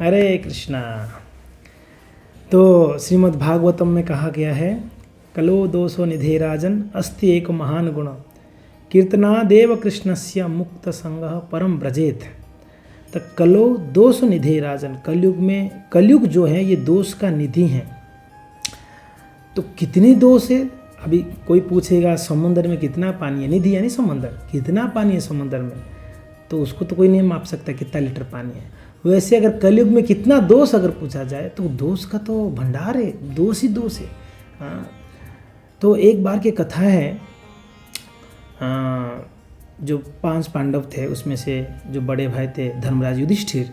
हरे कृष्णा। तो श्रीमद् भागवतम में कहा गया है, कलो दोषो निधे राजन अस्ति एक महान गुण कीर्तनादेव कृष्णस्य मुक्त संग परम ब्रजेत। तो कलो दोष निधे राजन, कलयुग में, कलयुग जो है ये दोष का निधि है। तो कितने दोष है? अभी कोई पूछेगा समुद्र में कितना पानी है, निधि यानी समुद्र, कितना पानी है समुद्र में, तो उसको तो कोई नहीं माप सकता कितना लीटर पानी है। वैसे अगर कलयुग में कितना दोष अगर पूछा जाए तो दोष का तो भंडार है, दोष ही दोष है। हाँ, तो एक बार की कथा है, जो 5 पांडव थे उसमें से जो बड़े भाई थे धर्मराज युधिष्ठिर,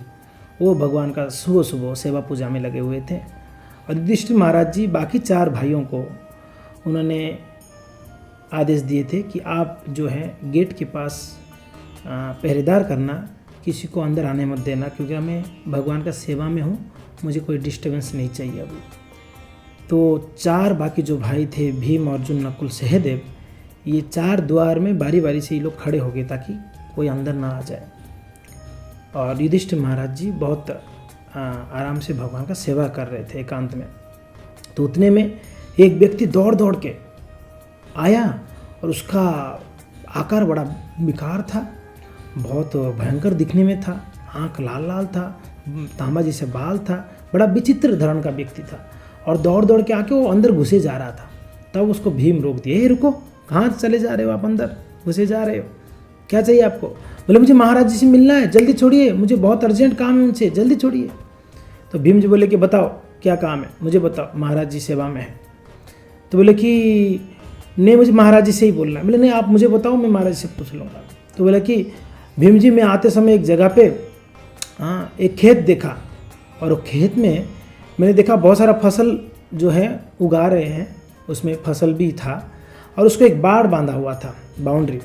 वो भगवान का सुबह सुबह सेवा पूजा में लगे हुए थे। और युधिष्ठिर महाराज जी बाकी 4 भाइयों को उन्होंने आदेश दिए थे कि आप जो है गेट के पास पहरेदार करना, किसी को अंदर आने मत देना, क्योंकि मैं भगवान का सेवा में हूँ, मुझे कोई डिस्टर्बेंस नहीं चाहिए अभी। तो 4 बाकी जो भाई थे भीम, अर्जुन, नकुल, सहदेव, ये 4 द्वार में बारी बारी से ये लोग खड़े हो गए ताकि कोई अंदर ना आ जाए। और युधिष्ठिर महाराज जी बहुत आराम से भगवान का सेवा कर रहे थे एकांत में। तो उतने में एक व्यक्ति दौड़ दौड़ के आया और उसका आकार बड़ा विकार था, बहुत भयंकर दिखने में था, आँख लाल लाल था, तांबा जैसे बाल था, बड़ा विचित्र धरण का व्यक्ति था। और दौड़ दौड़ के आके वो अंदर घुसे जा रहा था। तब उसको भीम रोक दिया, रुको, कहाँ चले जा रहे हो आप, अंदर घुसे जा रहे हो, क्या चाहिए आपको? बोले मुझे महाराज जी से मिलना है, जल्दी छोड़िए, मुझे बहुत अर्जेंट काम है उनसे, जल्दी छोड़िए। तो भीम जी बोले कि बताओ क्या काम है, मुझे बताओ, महाराज जी सेवा में है। तो बोले कि नहीं, मुझे महाराज जी से ही बोलना है। बोले नहीं, आप मुझे बताओ, मैं महाराज जी से पूछ लूँगा। तो बोला कि भीम जी, मैं आते समय एक जगह पे एक खेत देखा, और वो खेत में मैंने देखा बहुत सारा फसल जो है उगा रहे हैं, उसमें फसल भी था, और उसको एक बाड़ बांधा हुआ था, बाउंड्री।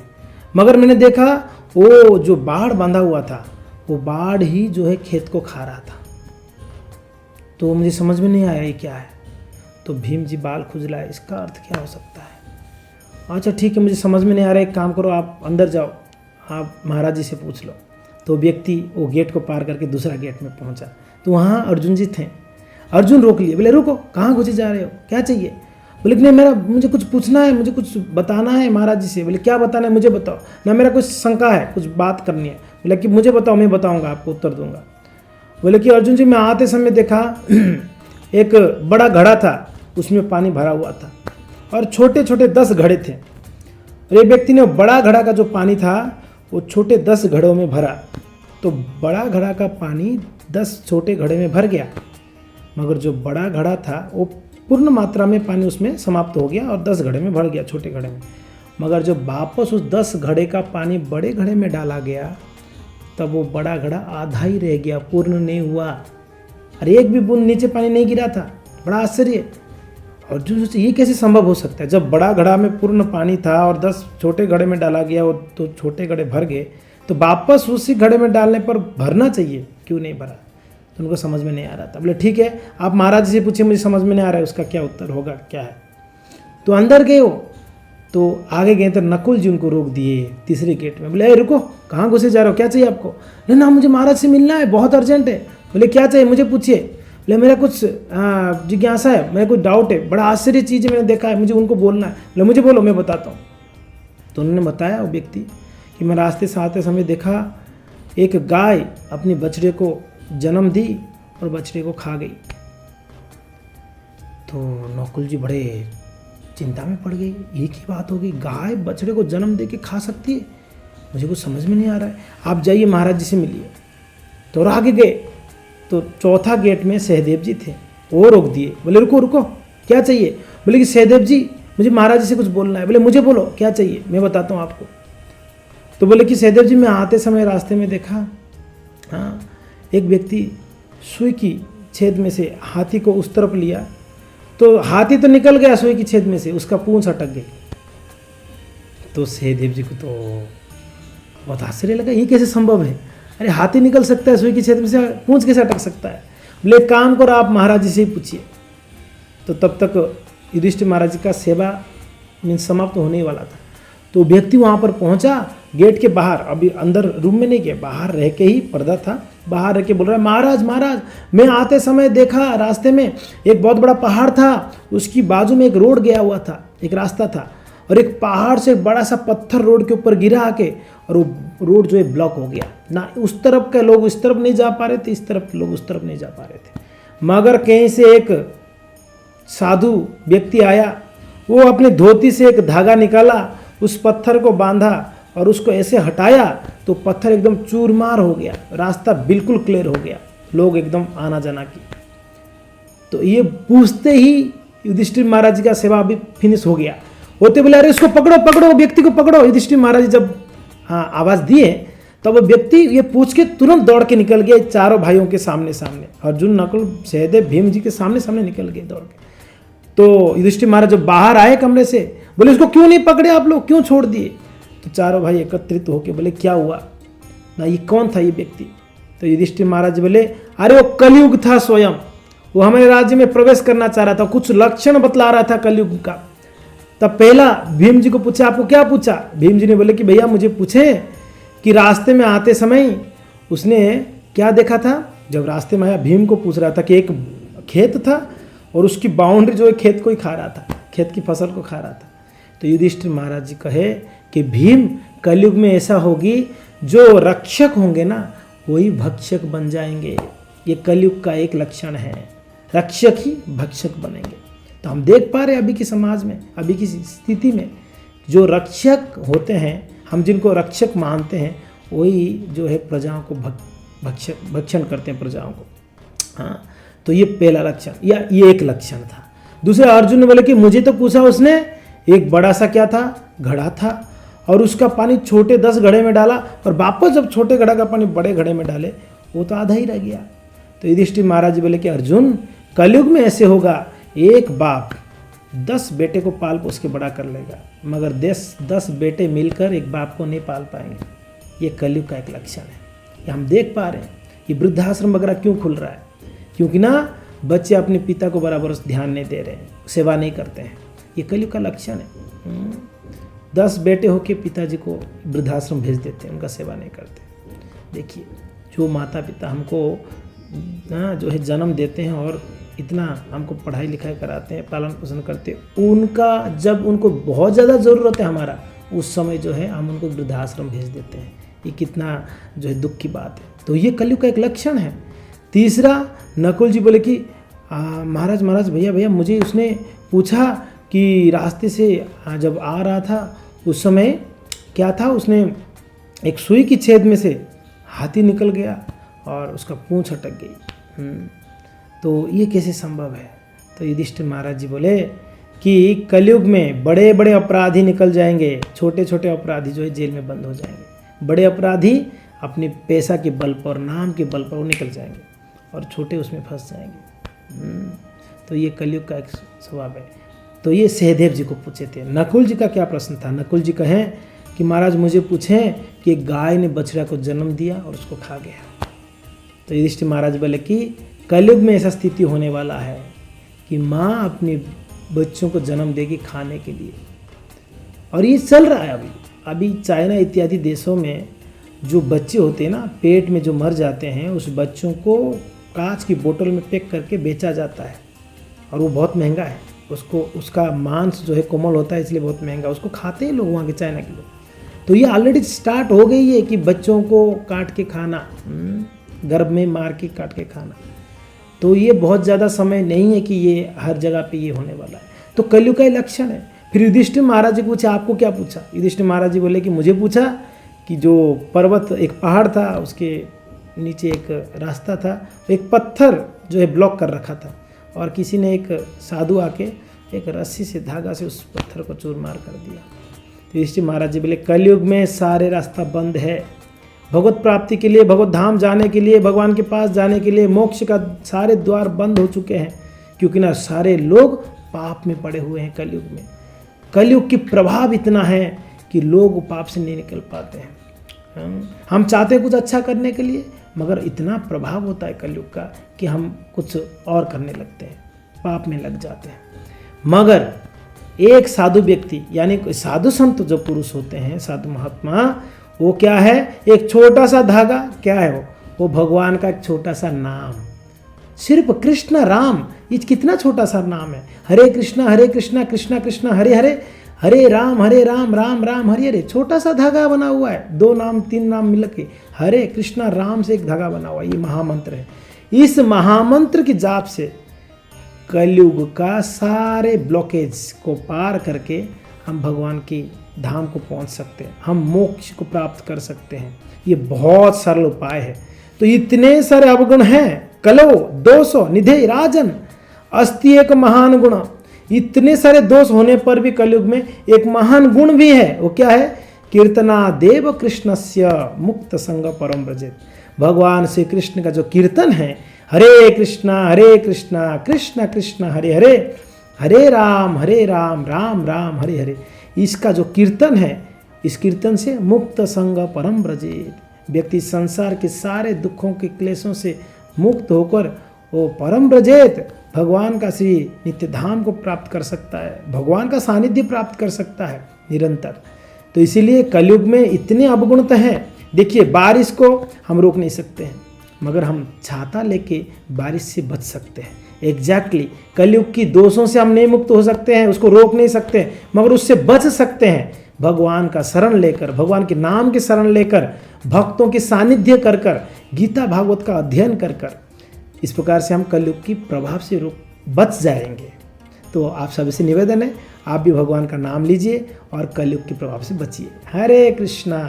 मगर मैंने देखा वो जो बाड़ बांधा हुआ था, वो बाड़ ही जो है खेत को खा रहा था। तो मुझे समझ में नहीं आया ये क्या है। तो भीम जी बाल खुजलाए, इसका अर्थ क्या हो सकता है? अच्छा ठीक है, मुझे समझ में नहीं आ रहा है, एक काम करो, आप अंदर जाओ, आप महाराज जी से पूछ लो। तो व्यक्ति वो गेट को पार करके दूसरा गेट में पहुंचा, तो वहाँ अर्जुन जी थे। अर्जुन रोक लिए, बोले रुको, कहाँ घुसे जा रहे हो, क्या चाहिए? बोले नहीं, मुझे कुछ पूछना है, मुझे कुछ बताना है महाराज जी से। बोले क्या बताना है, मुझे बताओ ना, मेरा कुछ शंका है, कुछ बात करनी है। बोले कि मुझे बताओ, मैं बताऊँगा, आपको उत्तर दूंगा। बोले कि अर्जुन जी, मैं आते समय देखा एक बड़ा घड़ा था, उसमें पानी भरा हुआ था, और छोटे छोटे 10 घड़े थे। और एक व्यक्ति ने बड़ा घड़ा का जो पानी था वो छोटे 10 घड़ों में भरा। तो बड़ा घड़ा का पानी 10 छोटे घड़े में भर गया, मगर जो बड़ा घड़ा था वो पूर्ण मात्रा में पानी उसमें समाप्त हो गया और 10 घड़े में भर गया, छोटे घड़े में। मगर जब वापस उस 10 घड़े का पानी बड़े घड़े में डाला गया, तब वो बड़ा घड़ा आधा ही रह गया, पूर्ण नहीं हुआ, और एक भी बूंद नीचे पानी नहीं गिरा था। बड़ा आश्चर्य। और जो सोचे ये कैसे संभव हो सकता है, जब बड़ा घड़ा में पूर्ण पानी था और 10 छोटे घड़े में डाला गया, वो तो छोटे घड़े भर गए, तो वापस उसी घड़े में डालने पर भरना चाहिए, क्यों नहीं भरा? तो उनको समझ में नहीं आ रहा था। बोले ठीक है, आप महाराज जी से पूछिए, मुझे समझ में नहीं आ रहा है उसका क्या उत्तर होगा, क्या है। तो अंदर गए वो, तो आगे गए तो नकुल जी उनको रोक दिए तीसरे गेट में। बोले रुको, कहाँ घुसे जा रहे हो, क्या चाहिए आपको? नहीं ना, मुझे महाराज से मिलना है, बहुत अर्जेंट है। बोले क्या चाहिए, मुझे पूछिए। बोले मेरा कुछ जिज्ञासा है, मेरा कुछ डाउट है, बड़ा आश्चर्य चीज़ मैंने देखा है, मुझे उनको बोलना है। बोले मुझे बोलो, मैं बताता हूँ। तो उन्होंने बताया वो व्यक्ति कि मैं रास्ते से आते समय देखा एक गाय अपने बछड़े को जन्म दी और बछड़े को खा गई। तो नकुल जी बड़े चिंता में पड़ गई, एक ही बात हो गई, गाय बछड़े को जन्म दे के खा सकती है, मुझे कुछ समझ में नहीं आ रहा है, आप जाइए महाराज जी से मिलिए। तो और आगे गए तो चौथा गेट में सहदेव जी थे, वो रोक दिए। बोले रुको रुको, क्या चाहिए? बोले कि सहदेव जी, मुझे महाराज जी से कुछ बोलना है। बोले मुझे बोलो, क्या चाहिए, मैं बताता हूँ आपको। तो बोले कि सहदेव जी, मैं आते समय रास्ते में देखा एक व्यक्ति सुई की छेद में से हाथी को उस तरफ लिया, तो हाथी तो निकल गया सुई की छेद में से, उसका पूंछ अटक गई। तो सहदेव जी को तो बहुत आश्चर्य लगा, ये कैसे संभव है? अरे हाथी निकल सकता है सुई की छेद में से, पूंछ कैसे अटक सकता है? बोले काम करो, आप महाराज जी से ही पूछिए। तो तब तक युधिष्ठिर महाराज जी का सेवा मीन समाप्त होने वाला था। तो व्यक्ति वहाँ पर पहुँचा गेट के बाहर, अभी अंदर रूम में नहीं गया, बाहर रह के ही, पर्दा था, बाहर रह के बोल रहा है, महाराज महाराज मैं आते समय देखा रास्ते में एक बहुत बड़ा पहाड़ था, उसकी बाजू में एक रोड गया हुआ था, एक रास्ता था, और एक पहाड़ से बड़ा सा पत्थर रोड के ऊपर गिरा आके, और वो रोड जो है ब्लॉक हो गया ना, उस तरफ के लोग इस तरफ नहीं जा पा रहे थे, इस तरफ के लोग उस तरफ नहीं जा पा रहे थे। मगर कहीं से एक साधु व्यक्ति आया, वो अपने धोती से एक धागा निकाला, उस पत्थर को बांधा और उसको ऐसे हटाया तो पत्थर एकदम चूरमार हो गया, रास्ता बिल्कुल क्लियर हो गया, लोग एकदम आना जाना की। तो ये पूछते ही युधिष्ठिर महाराज जी का सेवा अभी फिनिश हो गया, होते बोले अरे इसको पकड़ो पकड़ो, व्यक्ति को पकड़ो। युधिष्ठिर महाराज जी जब आवाज़ दिए तब वो व्यक्ति ये पूछ के तुरंत दौड़ के निकल गए चारों भाइयों के सामने सामने, अर्जुन नकुल सहदेव भीम जी के सामने सामने निकल गए दौड़ के। तो युधिष्ठिर महाराज जब बाहर आए कमरे से, बोले इसको क्यों नहीं पकड़े आप लोग, क्यों छोड़ दिए? तो चारों भाई एकत्रित होकर बोले क्या हुआ ना, ये कौन था ये व्यक्ति? तो युधिष्ठिर महाराज बोले अरे वो कलयुग था स्वयं, वो हमारे राज्य में प्रवेश करना चाह रहा था, कुछ लक्षण बतला रहा था कलयुग का। तब पहला भीम जी को पूछा, आपको क्या पूछा? भीम जी ने बोले कि भैया मुझे पूछे कि रास्ते में आते समय उसने क्या देखा था। जब रास्ते में आया भीम को पूछ रहा था कि एक खेत था और उसकी बाउंड्री जो है खेत को ही खा रहा था, खेत की फसल को खा रहा था। तो युधिष्ठिर महाराज जी कहे कि भीम कलयुग में ऐसा होगी, जो रक्षक होंगे ना वही भक्षक बन जाएंगे, ये कलयुग का एक लक्षण है, रक्षक ही भक्षक बनेंगे। तो हम देख पा रहे हैं अभी के समाज में, अभी की स्थिति में जो रक्षक होते हैं, हम जिनको रक्षक मानते हैं, वही जो है प्रजाओं को भक्षण करते हैं प्रजाओं को। हाँ, तो ये पहला लक्षण, या ये एक लक्षण था। दूसरे अर्जुन ने बोले कि मुझे तो पूछा उसने, एक बड़ा सा क्या था, घड़ा था, और उसका पानी छोटे 10 घड़े में डाला, और वापस जब छोटे घड़ा का पानी बड़े घड़े में डाले वो तो आधा ही रह गया। तो युधिष्ठिर महाराज बोले कि अर्जुन कलयुग में ऐसे होगा, एक बाप 10 बेटे को पाल पोस के बड़ा कर लेगा, मगर 10 बेटे मिलकर एक बाप को नहीं पाल पाएंगे। ये कलयुग का एक लक्षण है, ये हम देख पा रहे हैं। ये वृद्धाश्रम वगैरह क्यों खुल रहा है? क्योंकि ना बच्चे अपने पिता को बराबर ध्यान नहीं दे रहे हैं, सेवा नहीं करते हैं, ये कलयुग का लक्षण है। 10 बेटे होके पिताजी को वृद्धाश्रम भेज देते हैं, उनका सेवा नहीं करते। देखिए, जो माता पिता हमको जो है जन्म देते हैं और इतना हमको पढ़ाई लिखाई कराते हैं, पालन पोषण करते हैं, उनका जब उनको बहुत ज़्यादा ज़रूरत है हमारा, उस समय जो है हम उनको वृद्धाश्रम भेज देते हैं। ये कितना जो है दुख की बात है। तो ये कलयुग का एक लक्षण है। तीसरा, नकुल जी बोले कि महाराज महाराज भैया मुझे उसने पूछा कि रास्ते से जब आ रहा था उस समय क्या था, उसने एक सुई की छेद में से हाथी निकल गया और उसका पूंछ अटक गई। तो ये कैसे संभव है? तो युधिष्ठिर महाराज जी बोले कि कलयुग में बड़े बड़े अपराधी निकल जाएंगे, छोटे छोटे अपराधी जो है जेल में बंद हो जाएंगे। बड़े अपराधी अपने पैसा के बल पर, नाम के बल पर वो निकल जाएंगे, और छोटे उसमें फंस जाएंगे। तो ये कलयुग का एक स्वभाव है। तो ये सहदेव जी को पूछे थे। नकुल जी का क्या प्रश्न था? नकुल जी कहें कि महाराज मुझे पूछें कि एक गाय ने बछड़ा को जन्म दिया और उसको खा गया। तो युधिष्ठिर महाराज बोले कि कलयुग में ऐसा स्थिति होने वाला है कि माँ अपने बच्चों को जन्म देगी खाने के लिए, और ये चल रहा है अभी चाइना इत्यादि देशों में जो बच्चे होते हैं ना, पेट में जो मर जाते हैं, उस बच्चों को कांच की बोतल में पैक करके बेचा जाता है, और वो बहुत महंगा है। उसका मांस जो है कोमल होता है, इसलिए बहुत महंगा, उसको खाते हैं लोग वहाँ के चाइना के लोग। तो ये ऑलरेडी स्टार्ट हो गई है कि बच्चों को काट के खाना, गर्भ में मार के काट के खाना। तो ये बहुत ज़्यादा समय नहीं है कि ये हर जगह पे ये होने वाला है। तो कलयुग का लक्षण है। फिर युधिष्ठिर महाराज जी पूछा, आपको क्या पूछा? युधिष्ठिर महाराज जी बोले कि मुझे पूछा कि जो पर्वत, एक पहाड़ था, उसके नीचे एक रास्ता था, एक पत्थर जो है ब्लॉक कर रखा था, और किसी ने, एक साधु आके एक रस्सी से, धागा से उस पत्थर को चूरमार कर दिया। तो युधिष्ठिर महाराज जी बोले कलयुग में सारे रास्ता बंद है, भगवत प्राप्ति के लिए, भगवत धाम जाने के लिए, भगवान के पास जाने के लिए, मोक्ष का सारे द्वार बंद हो चुके हैं, क्योंकि ना सारे लोग पाप में पड़े हुए हैं कलयुग में। कलयुग की प्रभाव इतना है कि लोग पाप से नहीं निकल पाते हैं। हम चाहते हैं कुछ अच्छा करने के लिए, मगर इतना प्रभाव होता है कलयुग का कि हम कुछ और करने लगते हैं, पाप में लग जाते हैं। मगर एक साधु व्यक्ति यानी साधु संत जो पुरुष होते हैं, साधु महात्मा, वो क्या है, एक छोटा सा धागा, क्या है वो भगवान का एक छोटा सा नाम, सिर्फ कृष्ण राम, ये कितना छोटा सा नाम है। हरे कृष्णा कृष्णा कृष्णा हरे हरे, हरे राम राम राम हरे हरे, छोटा सा धागा बना हुआ है, 2 नाम 3 नाम मिल के हरे कृष्णा राम से एक धागा बना हुआ है, ये महामंत्र है। इस महामंत्र की जाप से कलयुग का सारे ब्लॉकेज को पार करके हम भगवान की धाम को पहुंच सकते हैं, हम मोक्ष को प्राप्त कर सकते हैं। ये बहुत सरल उपाय है। तो इतने सारे अवगुण हैं, कलो 200 निधे राजन अस्ति एक महान गुण, इतने सारे दोष होने पर भी कलयुग में एक महान गुण भी है। वो क्या है, कीर्तना देव कृष्णस्य मुक्त संग परम ब्रजेत। भगवान श्री कृष्ण का जो कीर्तन है, हरे कृष्णा कृष्ण कृष्ण हरे हरे, हरे राम राम राम हरे हरे, इसका जो कीर्तन है, इस कीर्तन से मुक्त संग परम ब्रजेत, व्यक्ति संसार के सारे दुखों के क्लेशों से मुक्त होकर वो परम ब्रजेत भगवान का श्री नित्य धाम को प्राप्त कर सकता है, भगवान का सानिध्य प्राप्त कर सकता है निरंतर। तो इसीलिए कलयुग में इतने अवगुणता हैं। देखिए, बारिश को हम रोक नहीं सकते हैं, मगर हम छाता लेके बारिश से बच सकते हैं। एग्जैक्टली कलयुग की दोषों से हम नहीं मुक्त हो सकते हैं, उसको रोक नहीं सकते, मगर उससे बच सकते हैं भगवान का शरण लेकर, भगवान के नाम के शरण लेकर, भक्तों के सानिध्य कर कर, गीता भागवत का अध्ययन कर कर। इस प्रकार से हम कलयुग की प्रभाव से बच जाएंगे। तो आप सभी से निवेदन है, आप भी भगवान का नाम लीजिए और कलयुग के प्रभाव से बचिए। हरे कृष्णा।